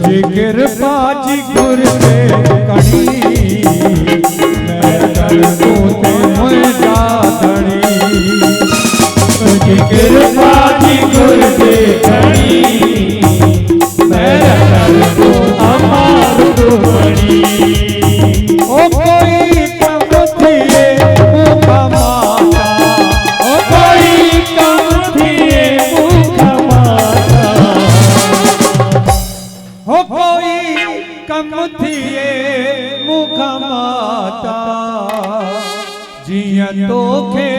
तुझी कृपा जी गुर दे कणी मैं कर तू ते मुझा धणी तुझी कृपा जी गुर दे कणी मैं कर तू अमर दुबणी ओ कोई कम थिए मुखा माता ओ कोई कम थिए मुखा माता हो कोई कम थिए मुखा माता जिया तोखे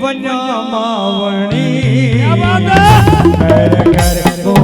वञा मावणी मेरे घर को